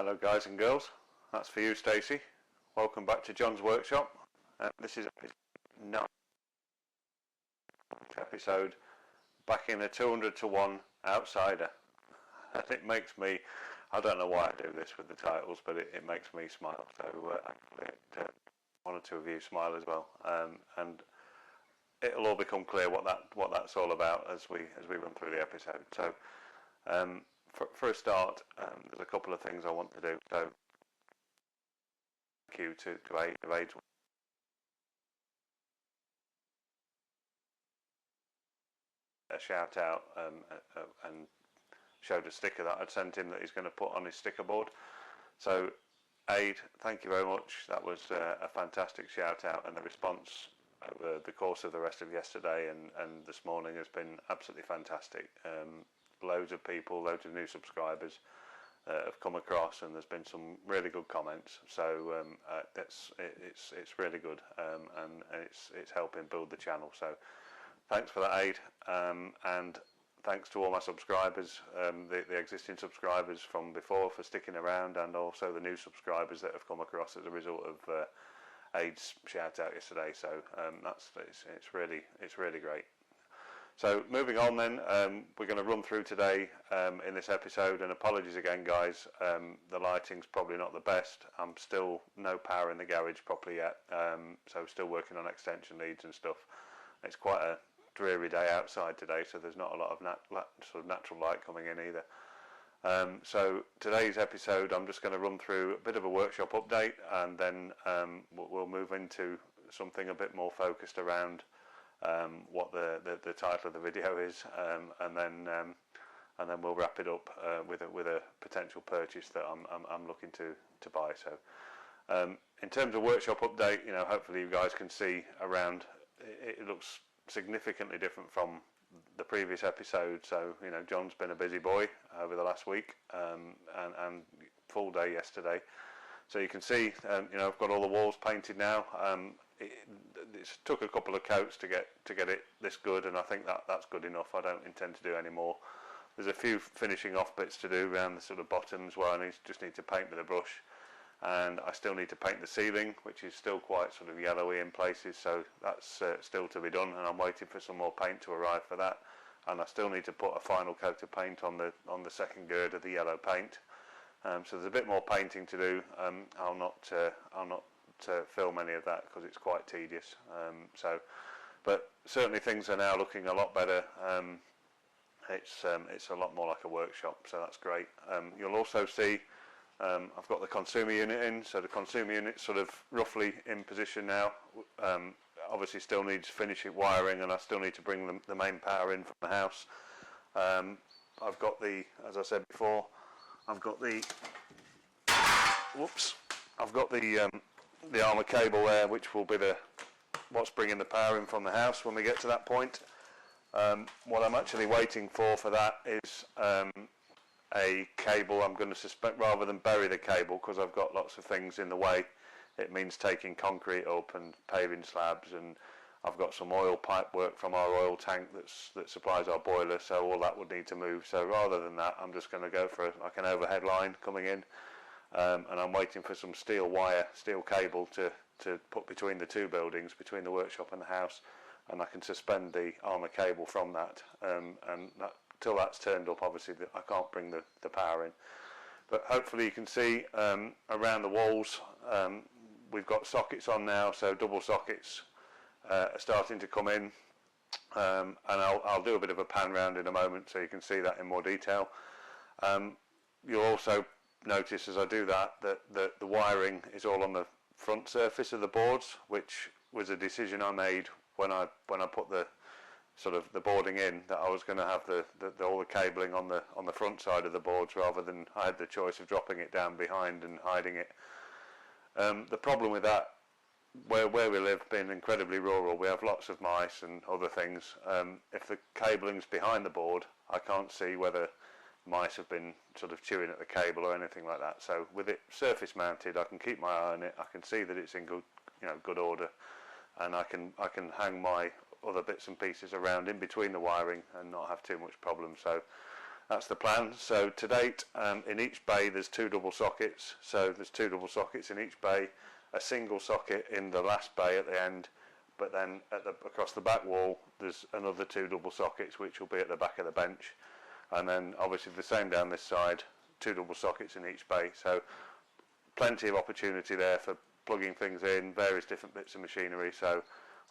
Hello guys and girls, that's for you Stacey. Welcome back to John's Workshop. This is episode 9 episode, backing a 200 to 1 outsider. And it makes me, I don't know why I do this with the titles, but it makes me smile. So one or two of you smile as well. And it'll all become clear what that's all about as we run through the episode. So for a start, there's a couple of things I want to do. So thank you to Aid. A shout out and showed a sticker that I'd sent him that he's going to put on his sticker board. So Aid, thank you very much. That was a fantastic shout out, and the response over the course of the rest of yesterday and this morning has been absolutely fantastic. Loads of people, loads of new subscribers have come across, and there's been some really good comments. So it's really good, and it's helping build the channel. So thanks for that, Aid, and thanks to all my subscribers, the existing subscribers from before for sticking around, and also the new subscribers that have come across as a result of Aid's shout out yesterday. So it's really great. So moving on then, we're going to run through today in this episode, and apologies again guys, the lighting's probably not the best. I'm still no power in the garage properly yet, so still working on extension leads and stuff. It's quite a dreary day outside today, so there's not a lot of sort of natural light coming in either. So today's episode, I'm just going to run through a bit of a workshop update, and then we'll move into something a bit more focused around what the title of the video is, and then we'll wrap it up with a potential purchase that I'm looking to buy. So in terms of workshop update, hopefully you guys can see around. It looks significantly different from the previous episode. So John's been a busy boy over the last week, and full day yesterday. So you can see I've got all the walls painted now. It took a couple of coats to get it this good, and I think that's good enough. I don't intend to do any more. There's a few finishing off bits to do around the sort of bottoms where I just need to paint with a brush, and I still need to paint the ceiling, which is still quite sort of yellowy in places, so that's still to be done, and I'm waiting for some more paint to arrive for that. And I still need to put a final coat of paint on the second gird of the yellow paint. So there's a bit more painting to do. I'll not film any of that because it's quite tedious. But certainly things are now looking a lot better. It's a lot more like a workshop, so that's great. You'll also see I've got the consumer unit in, so the consumer unit's sort of roughly in position now. Obviously still needs finishing wiring, and I still need to bring the main power in from the house. I've got as I said before, I've got the armor cable there, which will be what's bringing the power in from the house when we get to that point. What I'm actually waiting for that is a cable. I'm going to suspend rather than bury the cable, because I've got lots of things in the way. It means taking concrete up and paving slabs, and I've got some oil pipe work from our oil tank that supplies our boiler, so all that would need to move. So rather than that, I'm just going to go for like an overhead line coming in, and I'm waiting for some steel cable to put between the two buildings, between the workshop and the house, and I can suspend the armour cable from that, and till that's turned up, obviously I can't bring the power in. But hopefully you can see around the walls, we've got sockets on now, so double sockets are starting to come in, and I'll do a bit of a pan round in a moment so you can see that in more detail. You'll also notice as I do that the wiring is all on the front surface of the boards, which was a decision I made when I put the boarding in, that I was going to have all the cabling on the front side of the boards, rather than I had the choice of dropping it down behind and hiding it. The problem with that, where we live, being incredibly rural, we have lots of mice and other things. If the cabling's behind the board, I can't see whether mice have been sort of chewing at the cable or anything like that. So with it surface mounted, I can keep my eye on it. I can see that it's in good order, and I can hang my other bits and pieces around in between the wiring and not have too much problem. So that's the plan. So to date, in each bay there's 2 double sockets. So there's 2 double sockets in each bay, a single socket in the last bay at the end, but then across the back wall there's another 2 double sockets which will be at the back of the bench, and then obviously the same down this side, 2 double sockets in each bay. So plenty of opportunity there for plugging things in, various different bits of machinery. So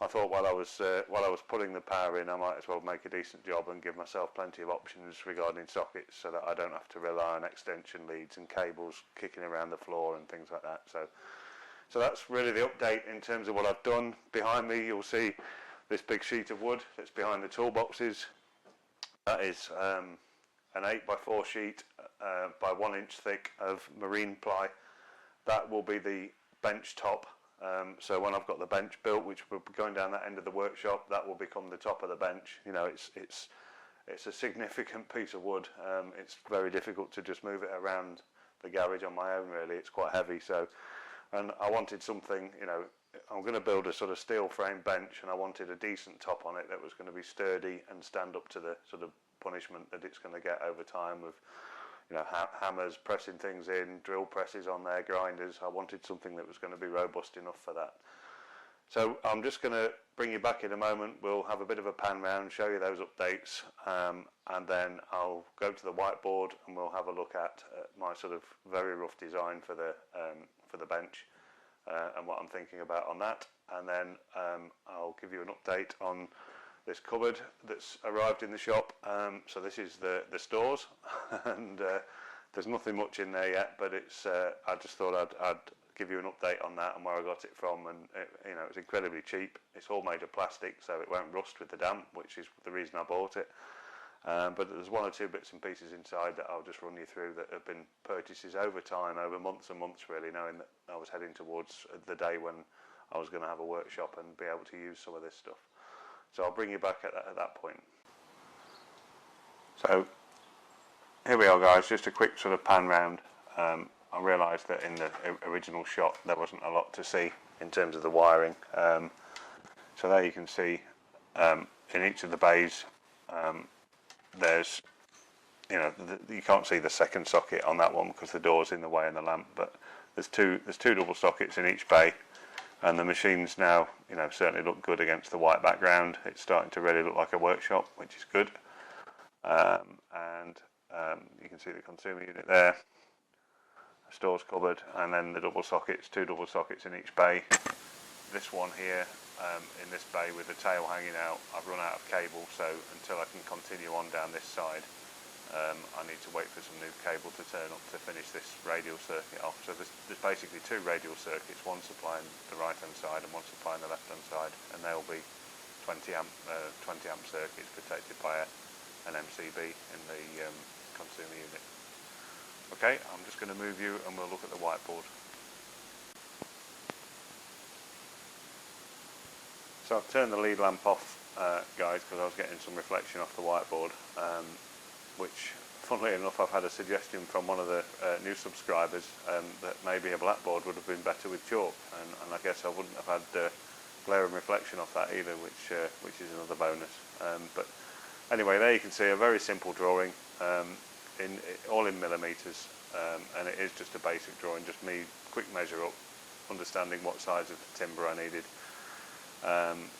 I thought while I was putting the power in, I might as well make a decent job and give myself plenty of options regarding sockets, so that I don't have to rely on extension leads and cables kicking around the floor and things like that. So that's really the update in terms of what I've done. Behind me you'll see this big sheet of wood that's behind the toolboxes. That is an 8x4 sheet by 1 inch thick of marine ply. That will be the bench top. So when I've got the bench built, which will be going down that end of the workshop, that will become the top of the bench. You know, it's a significant piece of wood. It's very difficult to just move it around the garage on my own, really. It's quite heavy. So, and I wanted something, you know, I'm going to build a sort of steel frame bench, and I wanted a decent top on it that was going to be sturdy and stand up to the sort of punishment that it's going to get over time of, you know, hammers pressing things in, drill presses on there, grinders. I wanted something that was going to be robust enough for that. So I'm just going to bring you back in a moment. We'll have a bit of a pan round, show you those updates, and then I'll go to the whiteboard and we'll have a look at my sort of very rough design for the bench and what I'm thinking about on that. And then I'll give you an update on this cupboard that's arrived in the shop. So this is the stores, and there's nothing much in there yet, but it's I just thought I'd give you an update on that and where I got it from. And you know, it's incredibly cheap. It's all made of plastic, so it won't rust with the damp, which is the reason I bought it. But there's 1 or 2 bits and pieces inside that I'll just run you through that have been purchases over time, over months and months, really, knowing that I was heading towards the day when I was going to have a workshop and be able to use some of this stuff. So I'll bring you back at that point. So here we are, guys, just a quick sort of pan round. I realised that in the original shot there wasn't a lot to see in terms of the wiring. So there you can see in each of the bays there's, you know, you can't see the second socket on that one because the door's in the way and the lamp, but there's two double sockets in each bay. And the machines now, you know, certainly look good against the white background. It's starting to really look like a workshop, which is good. You can see the consumer unit there, a stores cupboard, and then the double sockets, 2 double sockets in each bay. This one here, in this bay with the tail hanging out, I've run out of cable, so until I can continue on down this side, I need to wait for some new cable to turn up to finish this radial circuit off. So there's basically 2 radial circuits, one supplying the right hand side and one supplying the left hand side, and they'll be 20 amp circuits protected by an MCB in the consumer unit. Okay, I'm just going to move you and we'll look at the whiteboard. So I've turned the lead lamp off, guys, because I was getting some reflection off the whiteboard, which, funnily enough, I've had a suggestion from one of the new subscribers that maybe a blackboard would have been better with chalk, and I guess I wouldn't have had glare and reflection off that either, which is another bonus. But anyway, there you can see a very simple drawing, all in millimetres, and it is just a basic drawing, just me quick measure up, understanding what size of timber I needed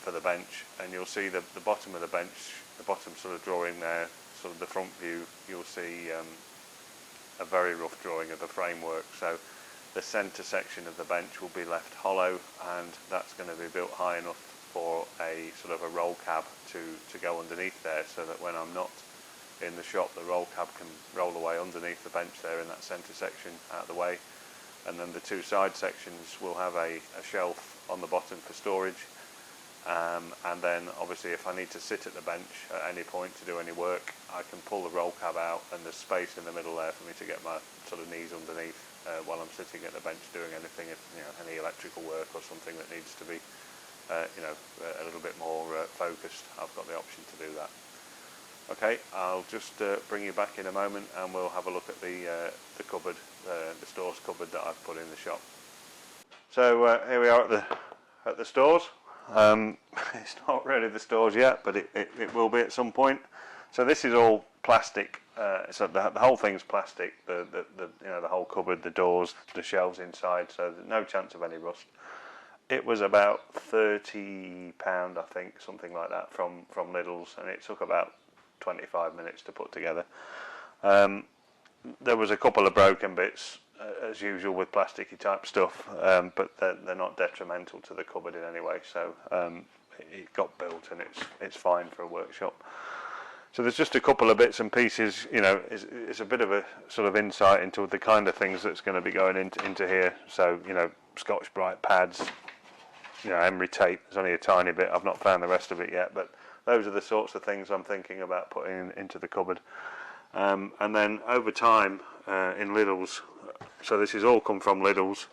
for the bench. And you'll see the bottom of the bench, the bottom sort of drawing there, sort of the front view, you'll see a very rough drawing of the framework. So the centre section of the bench will be left hollow, and that's going to be built high enough for a sort of a roll cab to go underneath there, so that when I'm not in the shop, the roll cab can roll away underneath the bench there in that centre section out of the way. And then the 2 side sections will have a shelf on the bottom for storage. And then obviously if I need to sit at the bench at any point to do any work, I can pull the roll cab out, and there's space in the middle there for me to get my sort of knees underneath while I'm sitting at the bench doing anything, any electrical work or something that needs to be a little bit more focused. I've got the option to do that. Okay, I'll just bring you back in a moment and we'll have a look at the cupboard, the stores cupboard that I've put in the shop. So here we are at the stores. It's not really the stores yet, but it will be at some point. So this is all plastic. So the whole thing's plastic. The the whole cupboard, the doors, the shelves inside. So there's no chance of any rust. It was about £30, I think, something like that, from Lidl's, and it took about 25 minutes to put together. There was a couple of broken bits, as usual with plasticky type stuff, but they're not detrimental to the cupboard in any way. So it got built, and it's fine for a workshop. So there's just a couple of bits and pieces. It's a bit of a sort of insight into the kind of things that's going to be going into here. So Scotch-Brite pads, emery tape. There's only a tiny bit. I've not found the rest of it yet, but those are the sorts of things I'm thinking about putting into the cupboard. And then over time in Lidl's, so this has all come from Lidl's.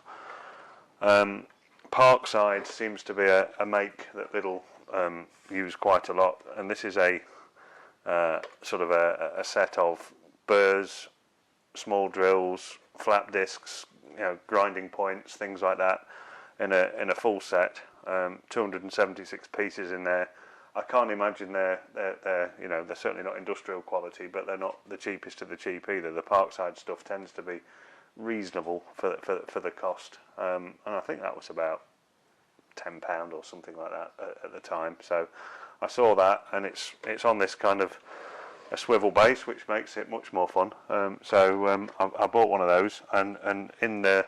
Parkside seems to be a make that Lidl use quite a lot, and this is a sort of a set of burrs, small drills, flap discs, grinding points, things like that, in a full set. 276 pieces in there. I can't imagine they're certainly not industrial quality, but they're not the cheapest of the cheap either. The Parkside stuff tends to be reasonable for the cost, and I think that was about £10 or something like that at the time. So I saw that, and it's on this kind of a swivel base, which makes it much more fun. I bought one of those, and in the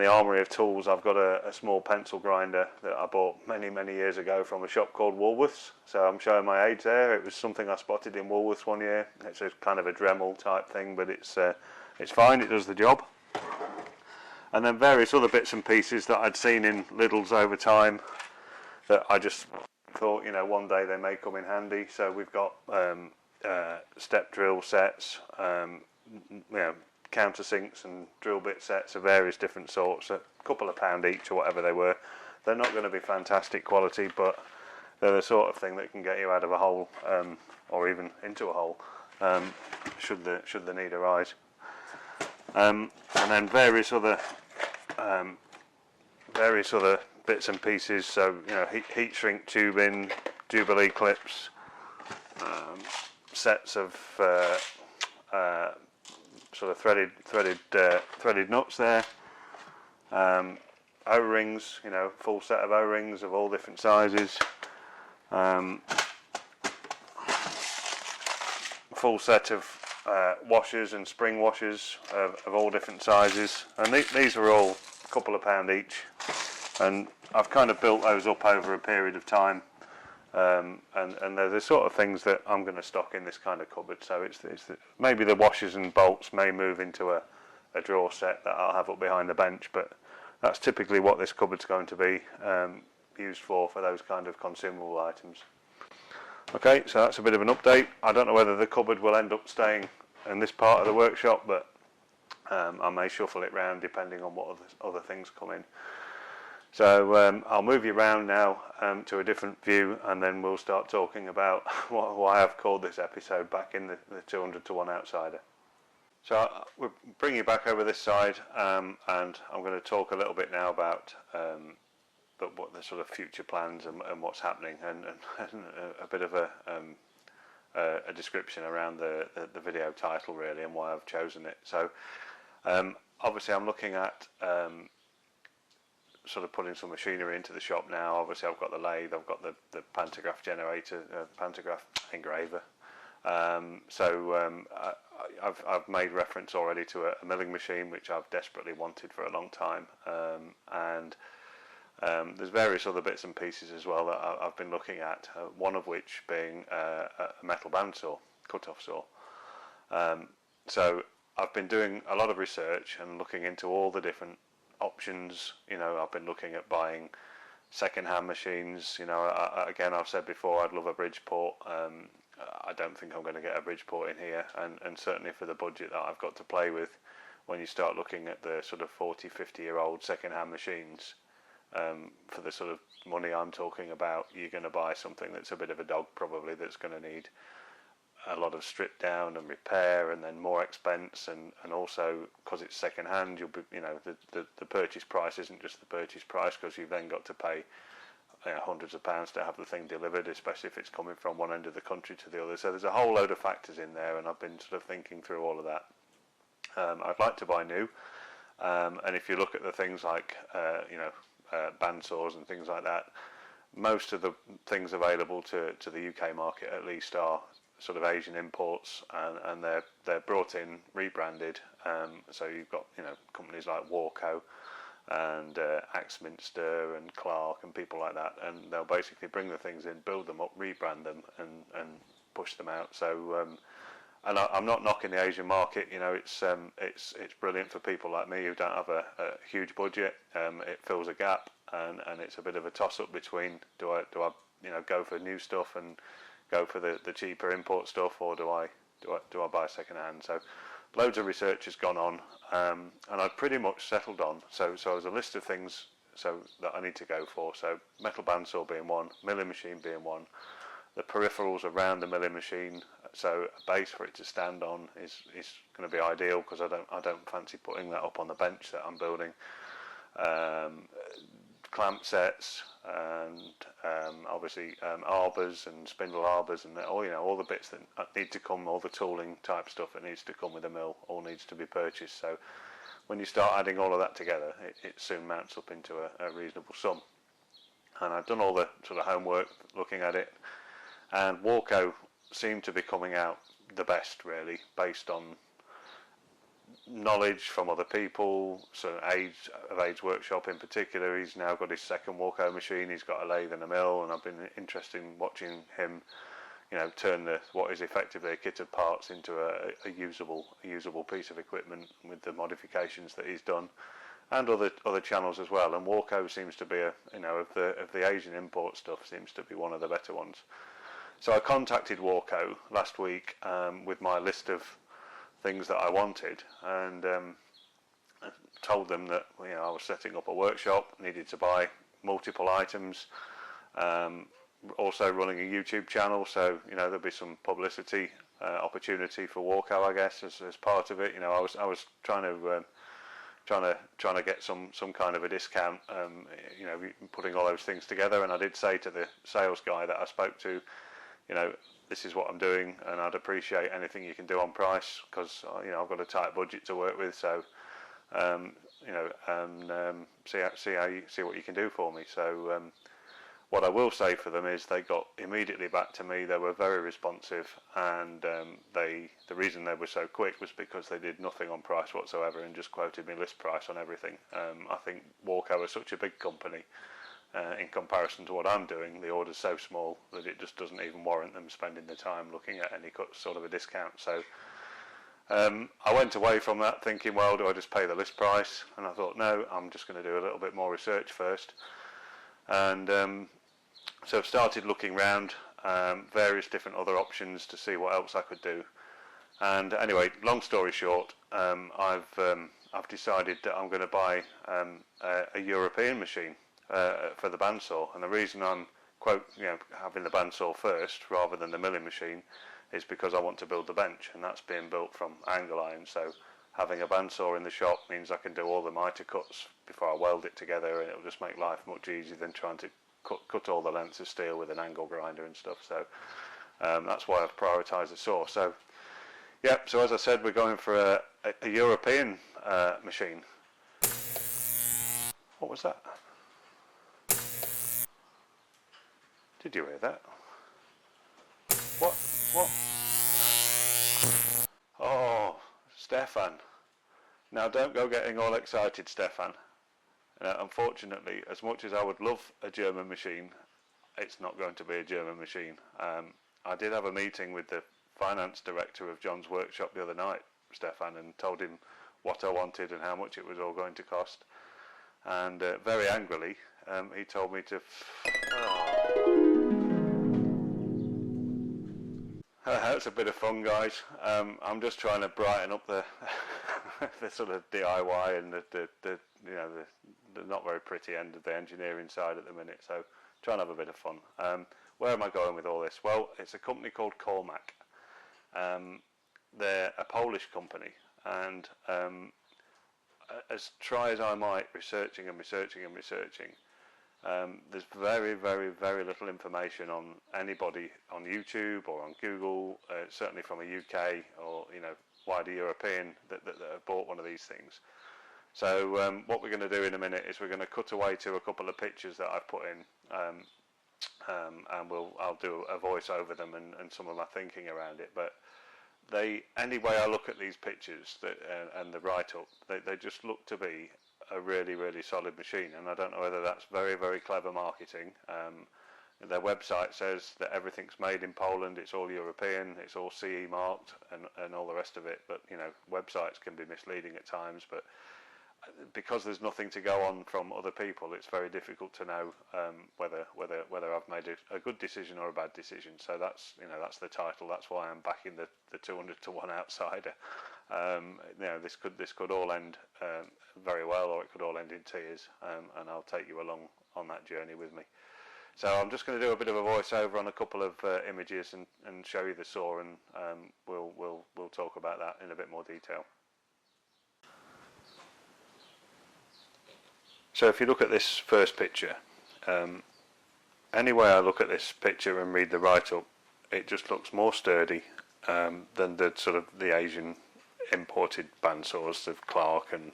armoury of tools, I've got a small pencil grinder that I bought many years ago from a shop called Woolworths. So I'm showing my age there. It was something I spotted in Woolworths one year. It's a kind of a Dremel type thing, but it's fine. It does the job. And then various other bits and pieces that I'd seen in Lidl's over time that I just thought, one day they may come in handy. So we've got step drill sets, countersinks and drill bit sets of various different sorts, a couple of £1 each or whatever they were. They're not going to be fantastic quality, but they're the sort of thing that can get you out of a hole, or even into a hole, should the need arise. And then various other bits and pieces. So heat shrink tubing, Jubilee clips, sets of sort of threaded nuts there, O-rings, full set of O-rings of all different sizes, full set of washers and spring washers of all different sizes, and these are all a couple of £1 each, and I've kind of built those up over a period of time. And they're the sort of things that I'm going to stock in this kind of cupboard. So maybe the washers and bolts may move into a drawer set that I'll have up behind the bench, but that's typically what this cupboard's going to be used for those kind of consumable items. Okay, so that's a bit of an update. I don't know whether the cupboard will end up staying in this part of the workshop, but I may shuffle it round depending on what other things come in. So I'll move you around now to a different view, and then we'll start talking about why I've called this episode Back in the 200 to 1 Outsider. So we'll bring you back over this side, and I'm going to talk a little bit now about what the sort of future plans and what's happening, and a bit of a description around the video title really, and why I've chosen it. So obviously I'm looking at sort of putting some machinery into the shop now. Obviously I've got the lathe, I've got the pantograph generator, pantograph engraver. I've made reference already to a milling machine, which I've desperately wanted for a long time, and there's various other bits and pieces as well that I've been looking at, one of which being a metal bandsaw, cut-off saw. So I've been doing a lot of research and looking into all the different options. I've been looking at buying second-hand machines. Again, I've said before, I'd love a Bridgeport. I don't think I'm going to get a Bridgeport in here, and certainly for the budget that I've got to play with, when you start looking at the sort of 40-50-year-old second-hand machines, for the sort of money I'm talking about, you're going to buy something that's a bit of a dog probably, that's going to need a lot of strip down and repair, and then more expense, and also because it's second hand, you'll be, the purchase price isn't just the purchase price, because you've then got to pay hundreds of pounds to have the thing delivered, especially if it's coming from one end of the country to the other. So there's a whole load of factors in there, and I've been sort of thinking through all of that. I'd like to buy new, and if you look at the things like bandsaws and things like that, most of the things available to the UK market at least are sort of Asian imports, and they're brought in, rebranded. So you've got companies like Warco and Axminster and Clark and people like that, and they'll basically bring the things in, build them up, rebrand them, and push them out. So and I'm not knocking the Asian market. It's brilliant for people like me who don't have a huge budget. It fills a gap, and it's a bit of a toss up between do I go for new stuff and go for the cheaper import stuff, or do I buy second hand? So loads of research has gone on, and I've pretty much settled on. So there's a list of things that I need to go for. So metal bandsaw being one, milling machine being one, the peripherals around the milling machine. So a base for it to stand on is going to be ideal, because I don't fancy putting that up on the bench that I'm building. Clamp sets, and obviously arbors and spindle arbors, and all the bits that need to come, all the tooling type stuff that needs to come with the mill, all needs to be purchased. So when you start adding all of that together, it soon mounts up into a reasonable sum. And I've done all the sort of homework looking at it, and Warco seemed to be coming out the best, really, based on knowledge from other people. So Aid's workshop in particular, he's now got his second Warco machine, he's got a lathe and a mill, and I've been interested in watching him turn what is effectively a kit of parts into a usable piece of equipment with the modifications that he's done, and other channels as well. And Warco seems to be of the Asian import stuff, seems to be one of the better ones. So I contacted Warco last week with my list of things that I wanted, and told them that I was setting up a workshop, needed to buy multiple items, also running a YouTube channel, so there'll be some publicity opportunity for Warco, I guess, as part of it. I was trying to get some kind of a discount, putting all those things together. And I did say to the sales guy that I spoke to, this is what I'm doing, and I'd appreciate anything you can do on price, because I've got a tight budget to work with. So see what you can do for me. So what I will say for them is they got immediately back to me. They were very responsive, and the reason they were so quick was because they did nothing on price whatsoever and just quoted me list price on everything. I think Warco is such a big company. In comparison to what I'm doing, the order's so small that it just doesn't even warrant them spending the time looking at any sort of a discount. So I went away from that thinking, well, do I just pay the list price? And I thought, no, I'm just going to do a little bit more research first. And so I've started looking around various different other options to see what else I could do. And anyway, long story short, I've decided that I'm going to buy a European machine for the bandsaw. And the reason I'm having the bandsaw first rather than the milling machine is because I want to build the bench, and that's being built from angle iron. So having a bandsaw in the shop means I can do all the miter cuts before I weld it together, and it'll just make life much easier than trying to cut all the lengths of steel with an angle grinder and stuff. So that's why I've prioritised the saw. So yeah, so as I said, we're going for a European machine. What was that? Did you hear that? What? Oh, Stefan. Now don't go getting all excited, Stefan. Unfortunately, as much as I would love a German machine, it's not going to be a German machine. I did have a meeting with the finance director of John's workshop the other night, Stefan, and told him what I wanted and how much it was all going to cost. And very angrily, he told me to... That's a bit of fun, guys. I'm just trying to brighten up the the sort of DIY and the not very pretty end of the engineering side at the minute. So trying to have a bit of fun. Where am I going with all this? Well, it's a company called Cormac. They're a Polish company, and as try as I might researching, There's very, very, very little information on anybody on YouTube or on Google, certainly from a UK or wider European that have bought one of these things. So what we're going to do in a minute is we're going to cut away to a couple of pictures that I've put in, and I'll do a voice over them and some of my thinking around it. But any way I look at these pictures and the write-up, they just look to be a really, really solid machine, and I don't know whether that's very, very clever marketing. Their website says that everything's made in Poland, it's all European, it's all CE marked, and all the rest of it. But websites can be misleading at times. But because there's nothing to go on from other people, it's very difficult to know whether I've made a good decision or a bad decision. So that's the title. That's why I'm backing the 200 to 1 outsider. This could all end very well, or it could all end in tears, and I'll take you along on that journey with me. So I'm just going to do a bit of a voiceover on a couple of images and show you the saw, and we'll talk about that in a bit more detail. So if you look at this first picture, any way I look at this picture and read the write-up, it just looks more sturdy than the sort of the Asian imported bandsaws of Clark and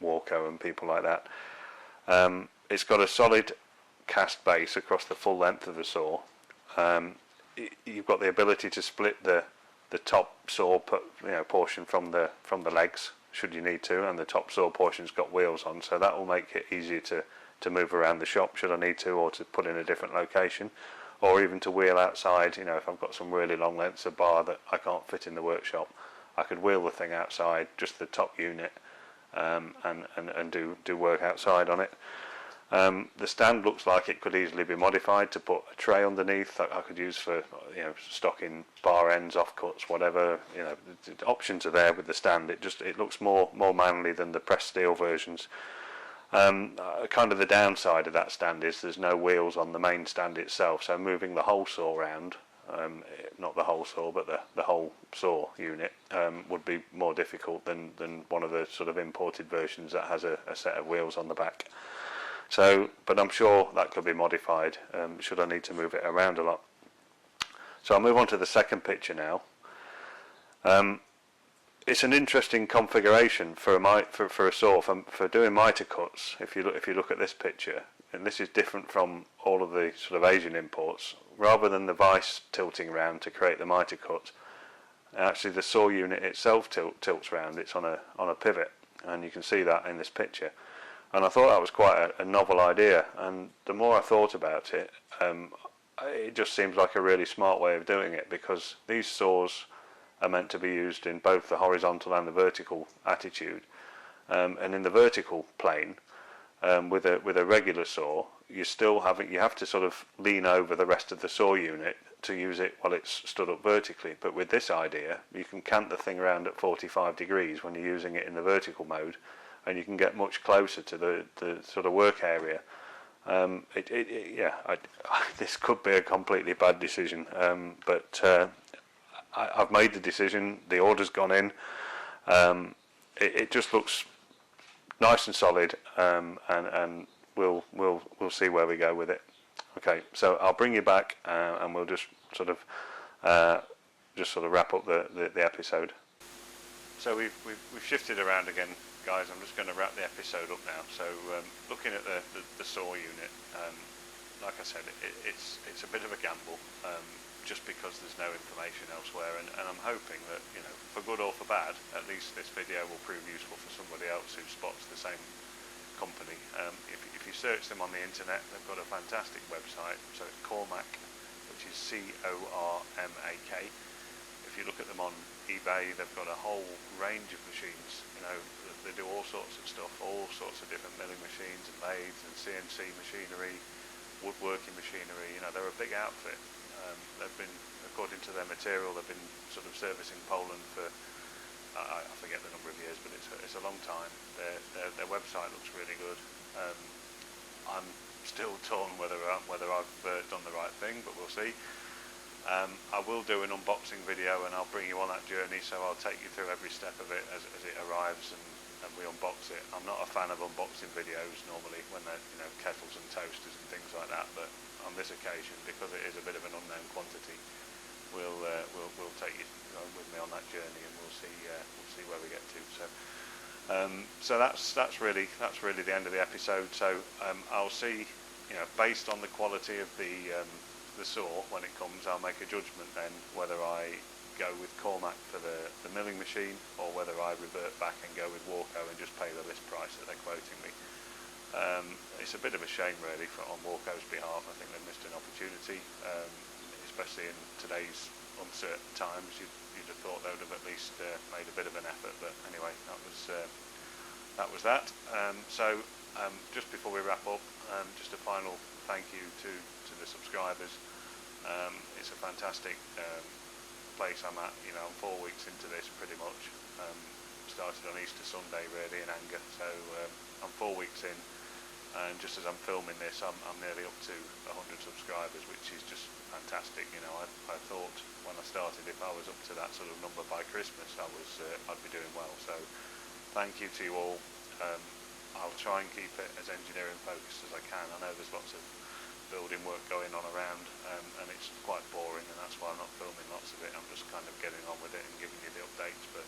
Warco and people like that. It's got a solid cast base across the full length of the saw. You've got the ability to split the top saw portion from the legs, should you need to, and the top saw portion's got wheels on, so that will make it easier to move around the shop should I need to, or to put in a different location, or even to wheel outside. If I've got some really long lengths of bar that I can't fit in the workshop, I could wheel the thing outside, just the top unit, and do work outside on it. The stand looks like it could easily be modified to put a tray underneath that I could use for stocking bar ends, offcuts, whatever. The options are there with the stand. It looks more manly than the pressed steel versions. Kind of the downside of that stand is there's no wheels on the main stand itself, so moving the whole saw around, not the whole saw but the whole saw unit, would be more difficult than one of the sort of imported versions that has a set of wheels on the back. So, but I'm sure that could be modified should I need to move it around a lot. So I'll move on to the second picture now. It's an interesting configuration for a saw for doing mitre cuts. If you look at this picture, and this is different from all of the sort of Asian imports. Rather than the vise tilting around to create the mitre cut, actually the saw unit itself tilts round. It's on a pivot, and you can see that in this picture. And I thought that was quite a novel idea, and the more I thought about it, it just seems like a really smart way of doing it, because these saws are meant to be used in both the horizontal and the vertical attitude. And in the vertical plane, with a regular saw, you have to sort of lean over the rest of the saw unit to use it while it's stood up vertically. But with this idea, you can cant the thing around at 45 degrees when you're using it in the vertical mode, and you can get much closer to the sort of work area. This could be a completely bad decision, but I've made the decision. The order's gone in. It just looks nice and solid, and we'll see where we go with it. Okay, so I'll bring you back, and we'll just sort of wrap up the episode. So we've shifted around again, guys. I'm just going to wrap the episode up now. So looking at the saw unit, like I said, it's a bit of a gamble, just because there's no information elsewhere, and I'm hoping that, for good or for bad, at least this video will prove useful for somebody else who spots the same company. If you search them on the internet, they've got a fantastic website. So it's Cormac, which is CORMAK. If you look at them on eBay, they've got a whole range of machines. They do all sorts of stuff, all sorts of different milling machines and lathes and CNC machinery, woodworking machinery. They're a big outfit. They've been, according to their material, they've been sort of servicing Poland for, I forget the number of years, but it's a long time. Their website looks really good. I'm still torn whether I've done the right thing, but we'll see. I will do an unboxing video, and I'll bring you on that journey, so I'll take you through every step of it as it arrives, and we unbox it. I'm not a fan of unboxing videos normally when they're, you know, kettles and toasters and things like that, but on this occasion, because it is a bit of an unknown quantity, we'll take you with me on that journey, and we'll see where we get to. So that's really the end of the episode. So I'll see, you know, based on the quality of the saw when it comes, I'll make a judgment then whether I go with Cormac for the milling machine, or whether I revert back and go with Warco and just pay the list price that they're quoting me. It's a bit of a shame really on Warco's behalf. I think they've missed an opportunity, especially in today's uncertain times. You'd have thought they would have at least made a bit of an effort, but anyway, that was that. Just before we wrap up, just a final thank you to the subscribers. It's a fantastic place I'm at. You know, I'm 4 weeks into this pretty much. Started on Easter Sunday really in anger, so I'm 4 weeks in, and just as I'm filming this, I'm nearly up to 100 subscribers, which is just fantastic. You know, I thought when I started, if I was up to that sort of number by Christmas, I'd be doing well. So thank you to you all. I'll try and keep it as engineering focused as I can. I know there's lots of building work going on around, and it's quite boring, and that's why I'm not filming lots of it. I'm just kind of getting on with it and giving you the updates, but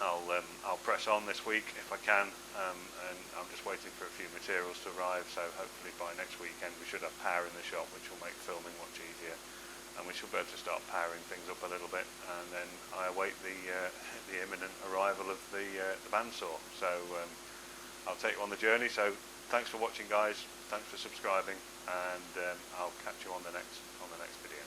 I'll press on this week if I can, and I'm just waiting for a few materials to arrive, so hopefully by next weekend we should have power in the shop, which will make filming much easier, and we should be able to start powering things up a little bit, and then I await the imminent arrival of the bandsaw. So I'll take you on the journey. So thanks for watching, guys. Thanks for subscribing, and I'll catch you on the next video.